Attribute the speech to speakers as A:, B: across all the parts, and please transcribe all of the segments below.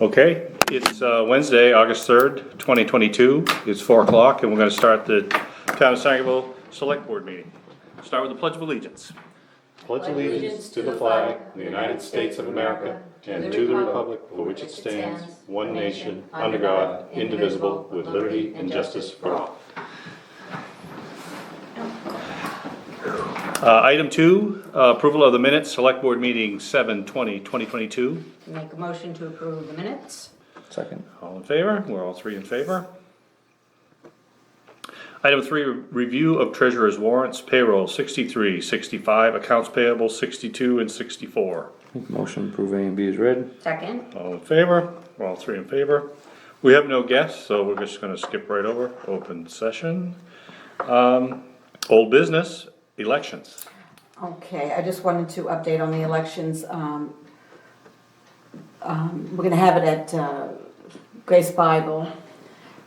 A: Okay, it's Wednesday, August 3rd, 2022. It's 4 o'clock, and we're going to start the Town of Sangerville Select Board meeting. Start with the Pledge of Allegiance.
B: Pledge allegiance to the flag of the United States of America and to the republic for which it stands, one nation, under God, indivisible, with liberty and justice for all.
A: Item 2, approval of the minutes, Select Board meeting 7/20/2022.
C: Make a motion to approve the minutes.
B: Second.
A: All in favor? We're all three in favor. Item 3, review of treasurer's warrants, payroll 63, 65, accounts payable 62 and 64.
B: Motion to approve A and B is read.
C: Second.
A: All in favor? We're all three in favor. We have no guests, so we're just gonna skip right over open session. Old business, elections.
D: Okay, I just wanted to update on the elections. We're gonna have it at Grace Bible.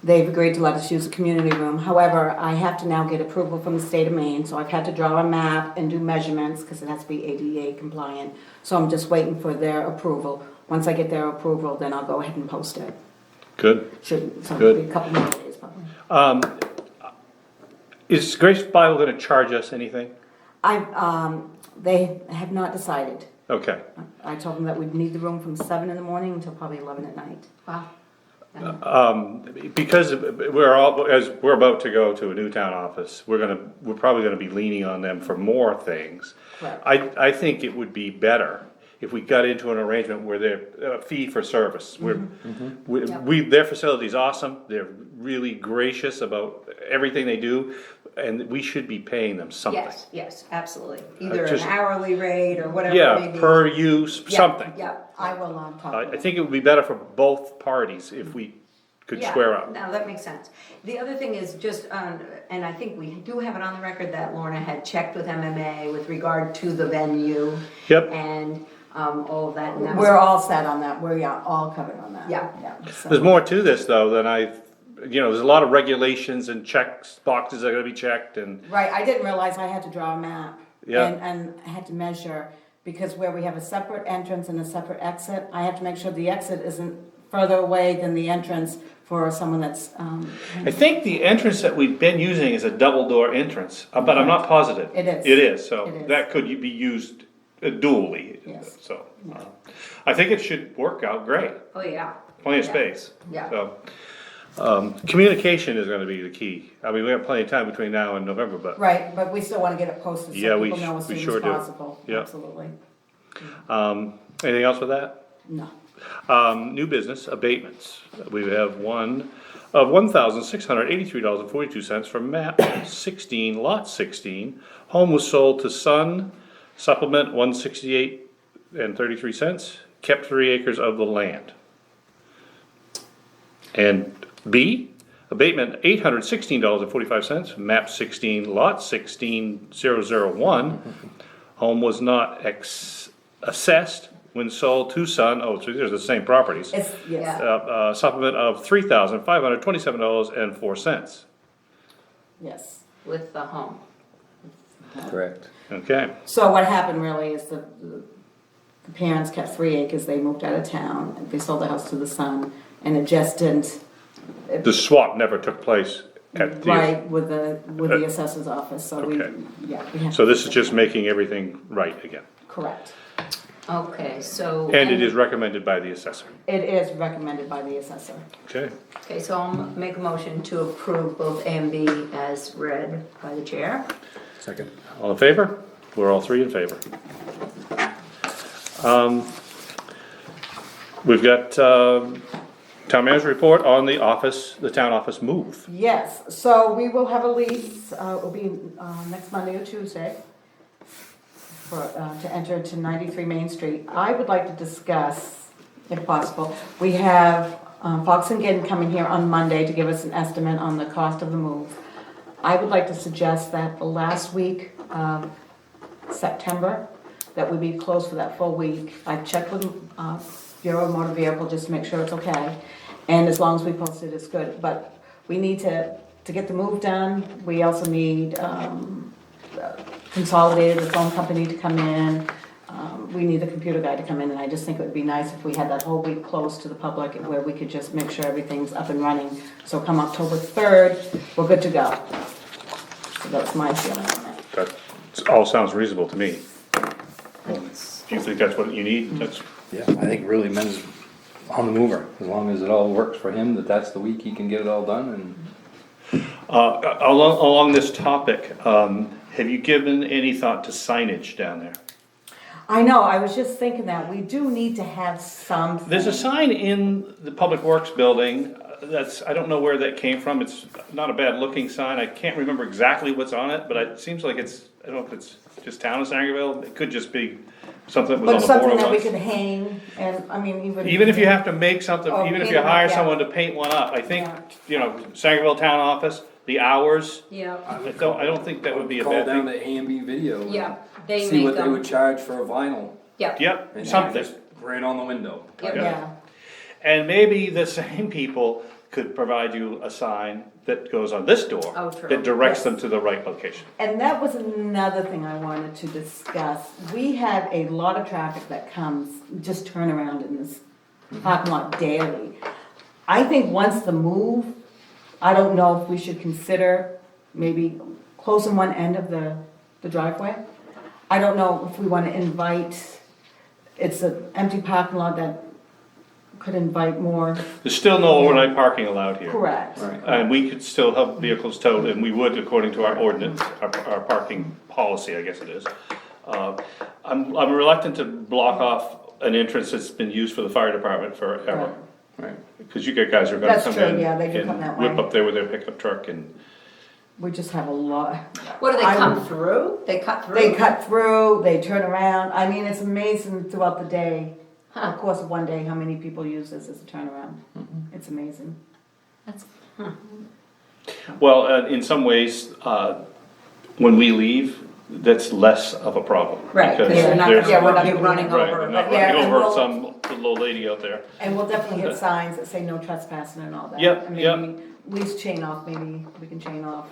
D: They've agreed to let us use the community room. However, I have to now get approval from the state of Maine, so I've had to draw a map and do measurements, because it has to be ADA compliant. So I'm just waiting for their approval. Once I get their approval, then I'll go ahead and post it.
A: Good.
D: Shouldn't, so
A: Good.
D: it'll be a couple more days probably.
A: Is Grace Bible gonna charge us anything?
D: They have not decided.
A: Okay.
D: I told them that we'd need the room from 7 in the morning until probably 11 at night.
C: Wow.
A: Because we're about to go to a new town office, we're probably gonna be leaning on them for more things.
D: Correct.
A: I think it would be better if we got into an arrangement where they're fee for service. Their facility's awesome, they're really gracious about everything they do, and we should be paying them something.
C: Yes, absolutely. Either an
A: just-
C: hourly rate or whatever it may
A: Yeah,
C: be.
A: per use,
C: Yeah,
A: something.
C: Yeah.
D: I will talk to
A: I
D: them.
A: think it would be better for both parties if we could
C: Yeah,
A: square up.
C: no, that makes sense. The other thing is just, and I think we do have it on the record that Lorna had checked with MMA with regard to the venue.
A: Yep.
C: And, all of that. And that was-
D: We're all set on that, we're all covered on that.
C: Yeah.
D: So-
A: There's more to this though than there's a lot of regulations and checks, boxes that are gonna be checked and,
D: Right, I didn't realize I had to draw a map.
A: Yeah.
D: And I had to measure, because where we have a separate entrance and a separate exit, I have to make sure the exit isn't further away than the entrance for someone that's,
A: I think the entrance that we've been using is a double door entrance, but I'm not positive.
D: It is.
A: It is, so
D: It is.
A: that could be used dually,
D: Yes.
A: so. I think it should work out great,
C: Oh, yeah.
A: plenty of
C: Yeah.
A: space.
C: Yeah.
A: So, communication is gonna be the key. I mean, we have plenty of time between now and November, but,
D: right, but we still wanna get it posted
A: Yeah,
D: so
A: we
D: people know as
A: we
D: soon
A: sure
D: as
A: do.
D: possible.
A: Yeah.
D: Absolutely.
A: anything else with that?
D: No.
A: New business abatements. We have one of $1,683.42 from map 16, lot 16. Home was sold to Sun, supplement 168 and 33 cents, kept 3 acres of the land. And B, abatement $816.45, map 16, lot 16001. Home was not assessed when sold to Sun, so these are the same properties.
D: It's, yes,
A: Supplement of $3,527.04.
D: yes.
C: With the home.
B: Correct.
A: Okay,
D: So what happened really is the parents kept 3 acres, they moved out of town, they sold the house to the son, and it just didn't.
A: the swap never took place at the.
D: Right, with the assessor's office, so we,
A: Okay.
D: yeah. we have
A: So
D: to-
A: this is just making everything right again.
D: Correct.
C: Okay, so.
A: And it is recommended by the assessor.
D: It is recommended by the assessor.
A: Okay,
C: Okay, so I'll make a motion to approve both A and B as read by the chair.
B: Second.
A: all in favor? We're all three in favor. We've got, town manager report on the town office move.
D: Yes, so we will have a lease, it'll be next Monday or Tuesday, to enter to 93 Main Street. I would like to discuss, if possible, we have Fox and Ginn coming here on Monday to give us an estimate on the cost of the move. I would like to suggest that the last week of September, that we be closed for that full week. I've checked with Bureau of Motor Vehicle just to make sure it's okay, and as long as we post it, it's good. But we need to get the move done. We also need Consolidated, the phone company, to come in. we need the computer guy to come in, and I just think it would be nice if we had that whole week closed to the public where we could just make sure everything's up and running. So come October 3rd, we're good to go. So that's my feeling on that.
A: That all sounds reasonable to me. If you think that's what you need, that's,
E: Yeah, I think really men's on the mover, as long as it all works for him, that's the week he can get it all done and.
A: along this topic, have you given any thought to signage down there?
D: I know, I was just thinking that, we do need to have something.
A: There's a sign in the Public Works building, I don't know where that came from, it's not a bad looking sign, I can't remember exactly what's on it, but it seems like it's, I don't know if it's just town of Sangerville, it could just be something that
D: But
A: was on the
D: something
A: board
D: that we
A: once.
D: could hang, and, I mean,
A: Even if you have to make something,
D: Oh,
A: even if
D: paint
A: you
D: it up,
A: hire
D: yeah.
A: someone to paint one up, I think,
D: Yeah.
A: you know, Sangerville Town Office, the hours,
C: Yeah,
A: I don't think that would be a
E: Call
A: bad
E: down
A: thing.
E: to A&B Video. and
C: yeah, they
E: See
C: make
E: what they
C: them,
E: would charge for a vinyl.
C: yeah.
A: Yep,
E: and
A: something.
E: just right on the window.
C: Yep.
D: Yeah,
A: And maybe the same people could provide you a sign that goes on this door.
C: Oh, true.
A: That directs
D: Yes.
A: them to the right location.
D: and that was another thing I wanted to discuss. We have a lot of traffic that comes, just turn around in this parking lot daily. I think once the move, I don't know if we should consider maybe closing one end of the driveway. I don't know if we wanna invite, it's an empty parking lot that could invite more,
A: There's still no overnight parking allowed here.
D: correct?
E: Right.
A: And we could still have vehicles towed, and we would according to our ordinance, our parking policy, I guess it is. I'm reluctant to block off an entrance that's been used for the fire department forever.
E: Right.
A: Cause you get guys who are gonna
D: That's
A: come
D: true,
A: in
D: yeah, they do come
A: and
D: that
A: whip
D: way.
A: up there with their pickup truck and,
D: We just have a lot.
C: What do they
D: I
C: come
D: would-
C: through? They cut through?
D: They cut through, they turn around, I mean, it's amazing throughout the day,
C: Huh.
D: of course, of one day, how many people use this as a turnaround. It's amazing.
C: That's,
A: well, in some ways, when we leave, that's less of a problem.
C: right,
A: because
C: because you're not,
A: there's-
D: yeah, we're
C: gonna
D: not
C: be
D: gonna-
C: running
A: Right,
C: over.
A: they're not
D: Yeah,
A: running
D: and
A: over
D: we'll-
A: some little lady out there.
D: And we'll definitely hit signs that say no trespassing and all that.
A: Yep,
D: And
A: yep.
D: maybe at least chain off, maybe we can chain off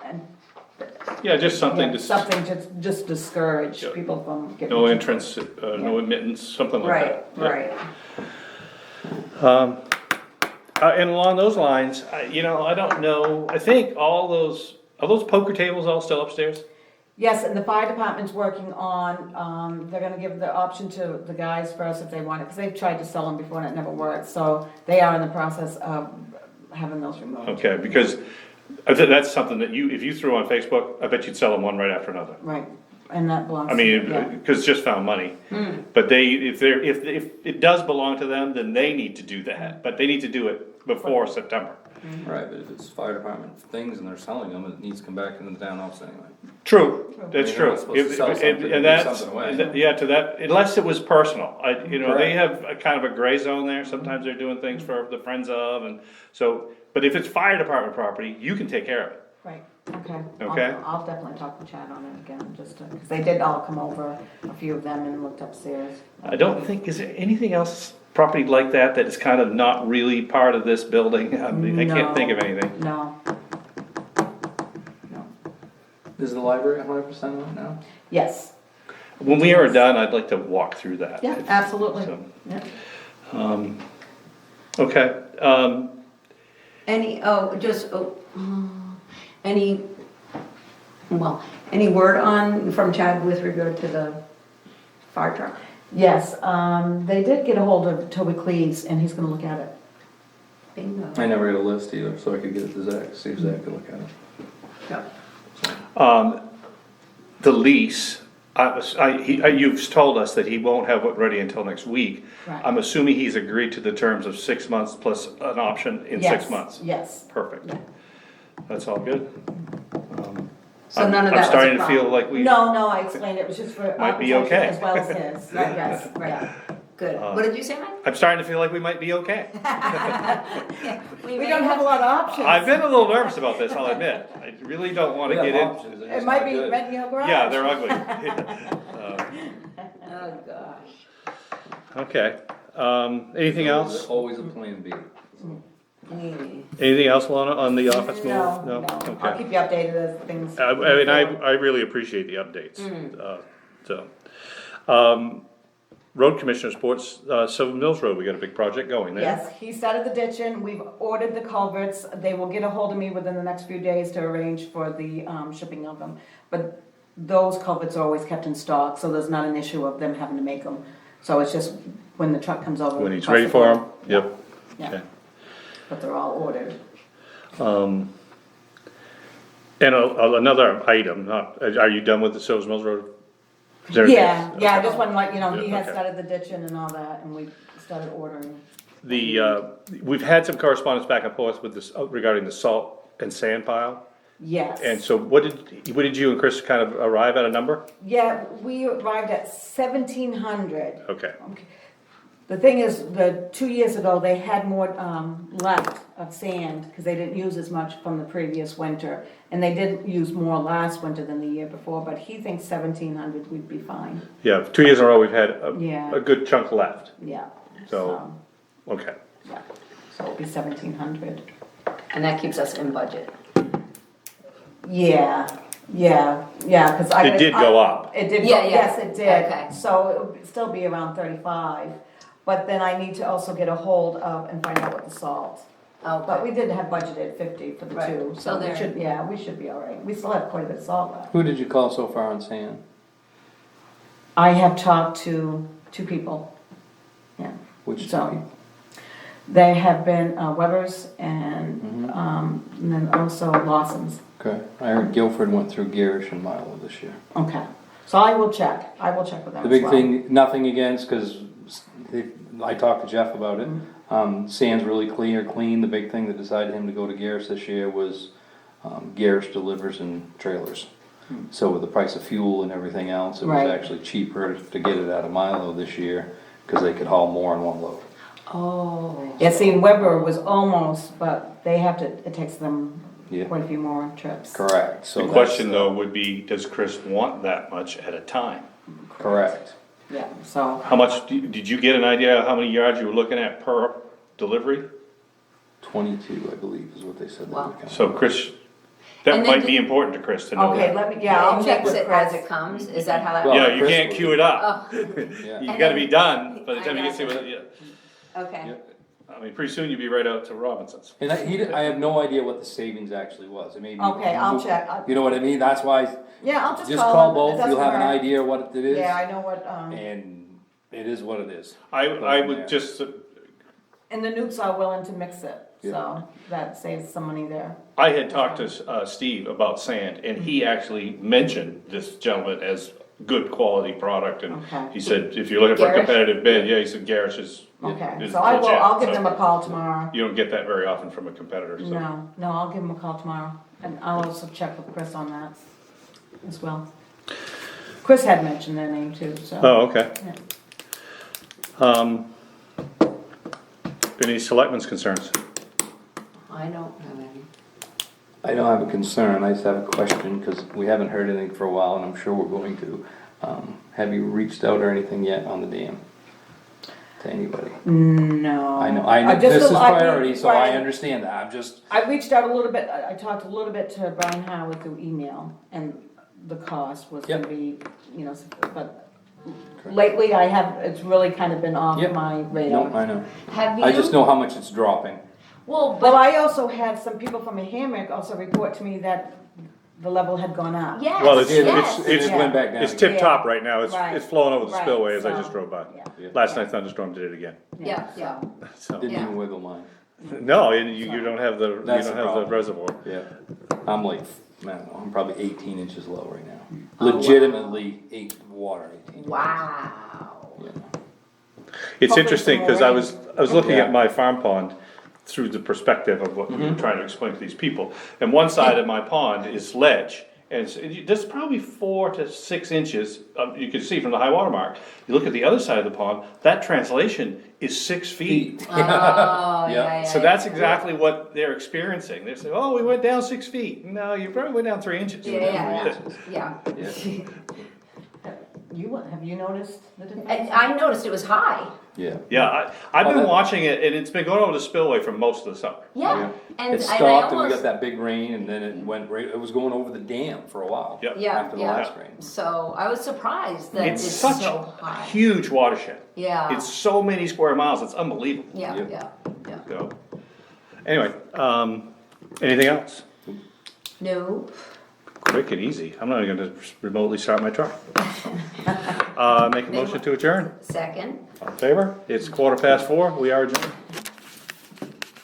D: and,
A: Yeah, just something
D: yeah,
A: to,
D: something to just discourage
A: Yeah.
D: people from getting.
A: no entrance, no admittance, something like
C: Right,
A: that. Yeah.
C: right.
A: And along those lines, I don't know, I think all those, are those poker tables all still upstairs?
D: Yes, and the fire department's working on, they're gonna give the option to the guys first if they want it, because they've tried to sell them before and it never worked, so they are in the process of having those removed.
A: Okay, because I think that's something that if you threw on Facebook, I bet you'd sell them one right after another.
D: Right, and that belongs.
A: I mean,
D: yeah.
A: because it's just found money. But if it does belong to them, then they need to do that, but they need to do it before September.
E: Right, but if it's fire department things and they're selling them, it needs to come back into the town office anyway.
A: True, that's
E: They're
A: true.
E: not supposed to sell something and
A: And
E: give
A: that's,
E: something away.
A: yeah, to that, unless it was personal, they
E: Correct.
A: have a kind of a gray zone there, sometimes they're doing things for the friends of, and so, but if it's fire department property, you can take care of it.
D: Right, okay.
A: Okay.
D: I'll definitely talk to Chad on it again, just to, because they did all come over, a few of them, and looked upstairs.
A: I don't think, is there anything else, property like that is kind of not really part of this building? I mean, I can't think of anything.
D: No. No.
E: Is the library 100% on now?
D: Yes,
A: When we are done, I'd like to walk through that.
D: yeah, absolutely,
A: So,
D: yeah.
A: Okay,
C: Any, any word from Chad with regard to the fire truck?
D: Yes, they did get a hold of Toby Cleese, and he's gonna look at it.
C: Bingo.
E: I never got a list either, so I could get it to Zach, see if Zach could look at it.
C: Yeah.
A: the lease, you've told us that he won't have it ready until next week.
D: Right.
A: I'm assuming he's agreed to the terms of 6 months plus an option in 6
D: Yes,
A: months.
D: Yes.
A: Perfect.
D: Yeah.
A: That's all good.
C: So none of that was a
A: I'm starting to feel
C: problem?
A: like we.
D: No, I explained it was just for
A: Might be
D: our protection
A: okay.
D: as well as his, yes,
C: Right, good. What did you say, Mike?
A: I'm starting to feel like we might be okay.
D: We don't have a lot of options.
A: I've been a little nervous about this, I'll admit. I really don't wanna get in.
D: It might be renting your garage.
A: Yeah, they're ugly.
C: Oh, gosh.
A: Okay, anything else?
E: Always a plan B.
A: Anything else, Lana, on the office move?
D: No, I'll
A: Okay.
D: keep you updated as things.
A: I mean, I really appreciate the updates, so. road commissioner sports, Silver Mills Road, we got a big project going there.
D: Yes, he started the ditching, we've ordered the culverts, they will get a hold of me within the next few days to arrange for the, shipping of them. But those culverts are always kept in stock, so there's not an issue of them having to make them. So it's just when the truck comes over.
A: When he's
D: across
A: ready
D: the
A: for
D: board.
A: them, yep.
D: Yeah,
A: Okay.
D: but they're all ordered.
A: And another item, are you done with the Silver Mills Road? Is there anything-
D: Yeah, I
A: okay.
D: just wanted to let you know, he
A: Yeah,
D: had
A: okay.
D: started the ditching and all that, and we started ordering.
A: We've had some correspondence back and forth with this, regarding the salt and sand pile.
D: Yes.
A: And so what did you and Chris kind of arrive at a number?
D: Yeah, we arrived at 1,700.
A: Okay,
D: The thing is, 2 years ago, they had more, left of sand, because they didn't use as much from the previous winter. And they did use more last winter than the year before, but he thinks 1,700 would be fine,
A: yeah, 2 years in a row, we've had
D: Yeah.
A: a good chunk left,
D: yeah.
A: so, okay.
D: Yeah, so it'll be 1,700.
C: And that keeps us in budget.
D: Yeah, because I.
A: It did go up.
D: It did,
C: Yeah, yeah.
D: yes, it
C: Okay.
D: did, so it would still be around 35. But then I need to also get a hold of and find out what the salt. But we did have budgeted 50 for the
C: Right.
D: two,
C: So
D: so we
C: there-
D: should, yeah, we should be all right. We still have quite a bit of salt left.
E: Who did you call so far on sand?
D: I have talked to 2 people, yeah.
E: Which
D: So,
E: two?
D: they have been Weber's
E: Mm-hmm.
D: and then also Lawson's.
E: Okay, I heard Guilford went through Garish and Milo this year.
D: Okay, so I will check with them
E: The
D: as
E: big
D: well.
E: thing, nothing against, cause I talked to Jeff about it,
D: Mm-hmm.
E: sand's really clean, the big thing that decided him to go to Garish this year was, Garish delivers in trailers. So with the price of fuel and everything else, it was
D: Right.
E: actually cheaper to get it out of Milo this year, cause they could haul more in one load.
C: Oh.
D: Yeah, see, Weber was almost, but they have to, it takes them
E: Yeah.
D: quite a few more trips.
E: Correct, so
A: The
E: that's,
A: question though would be, does Chris want that much at a time?
E: correct.
D: Yeah, so,
A: How much, did you get an idea of how many yards you were looking at per delivery?
E: 22, I believe, is what they said. they
C: Wow.
E: would count.
A: So Chris,
C: And
A: that
C: then
A: might
C: do-
A: be important to Chris to know
D: okay,
A: that.
D: let me, yeah, I'll
C: It
D: check
C: checks
D: with
C: it as
D: Chris.
C: it comes, is that how that?
E: Well,
A: Yeah, you
E: Chris
A: can't
E: would-
A: queue it up.
C: Oh,
E: Yeah.
A: You gotta be done by the
C: I
A: time you get
C: know.
A: to it, yeah.
C: okay.
A: I mean, pretty soon you'll be right out to Robinson's.
E: And I have no idea what the savings actually was, it may be.
D: Okay, I'll check.
E: You know what I mean, that's why,
D: Yeah, I'll just
E: just
D: call
E: call
D: them. It
E: both,
D: doesn't
E: you'll have an
D: hurt.
E: idea what it is.
D: Yeah, I know what,
E: And it is what it is.
A: I
E: from
A: would
E: there.
A: just,
D: and the nukes are willing to mix it,
E: Yeah.
D: so that saves some money there.
A: I had talked to Steve about sand, and he actually mentioned this gentleman as good quality product, and
D: Okay.
A: he said, if you're looking for a
C: Garish?
A: competitive bid, yeah, he said Garish is.
D: Okay,
A: is
D: so I will,
A: legit,
D: I'll give
A: so
D: them a call tomorrow.
A: You don't get that very often from a competitor, so.
D: No, I'll give them a call tomorrow, and I'll also check with Chris on that as well. Chris had mentioned their name too, so.
A: Oh, okay.
D: Yeah.
A: Any selectmen's concerns?
C: I don't have any.
E: I don't have a concern, I just have a question, cause we haven't heard anything for a while, and I'm sure we're going to. Have you reached out or anything yet on the dam? To anybody?
D: No.
E: I know,
D: just
E: this is
D: I-
E: priority, so I
D: Brian,
E: understand that, I'm just,
D: I reached out a little bit, I talked a little bit to Brian Howard through email, and the cost was gonna
E: Yep.
D: be, but lately it's really kind of been off
E: Yep.
D: my
E: no,
D: radar.
E: I know.
C: Have you?
E: I just know how much it's dropping.
C: Well,
D: Well,
C: but,
D: I also had some people from a hammock also report to me that the level had gone up.
C: yes,
A: Well, it's-
C: yes.
A: it's-
E: It just went back down.
A: It's tip top right now,
D: Right.
A: it's flowing over the
D: Right,
A: spillway as I
D: so,
A: just drove by.
D: Yeah.
A: Last night thunderstorm did it again,
C: Yeah, yeah.
A: so.
E: Didn't
C: Yeah.
E: even wiggle mine.
A: No, and you don't have the,
E: That's the problem.
A: reservoir.
E: Yeah, I'm like, I don't know, I'm probably 18 inches low right now.
C: Oh, wow.
E: Legitimately, water 18 inches.
C: Wow.
E: Yeah.
A: It's
D: Hopefully
A: interesting,
D: some
A: cause
D: more
A: I was looking
E: Yeah.
A: at my farm pond through the perspective of what we were trying to explain to these people. And one side of my pond is ledge, and there's probably 4 to 6 inches, you can see from the high water mark. You look at the other side of the pond, that translation is 6 feet.
C: Oh, yeah, yeah.
A: So that's exactly what they're experiencing. They say, oh, we went down 6 feet. No, you probably went down 3 inches.
C: Yeah, yeah, yeah.
E: Yeah.
D: Have you noticed the difference?
C: I noticed it was high.
E: Yeah.
A: Yeah, I've been
E: that-
A: watching it, and it's been going over the spillway for most of the summer.
C: Yeah, and
E: It
C: I
E: stopped and we got
C: almost,
E: that big rain and then it went right, it was going over the dam for a while.
A: Yep.
C: yeah,
E: After the last
C: yeah.
E: rain.
C: So I was surprised that
A: It's
C: it's
A: such
C: so
A: a
C: high.
A: huge watershed.
C: Yeah.
A: It's so many square miles, it's unbelievable.
C: Yeah,
E: Yep.
C: yeah, yeah.
A: So, anyway, anything else?
C: No,
A: Quick and easy. I'm not even gonna remotely start my truck. Make a motion to adjourn.
C: second.
A: All in favor? It's 4:15. We are adjourned.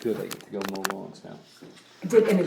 E: Good, I get to go mow lawns now.
D: Did any of you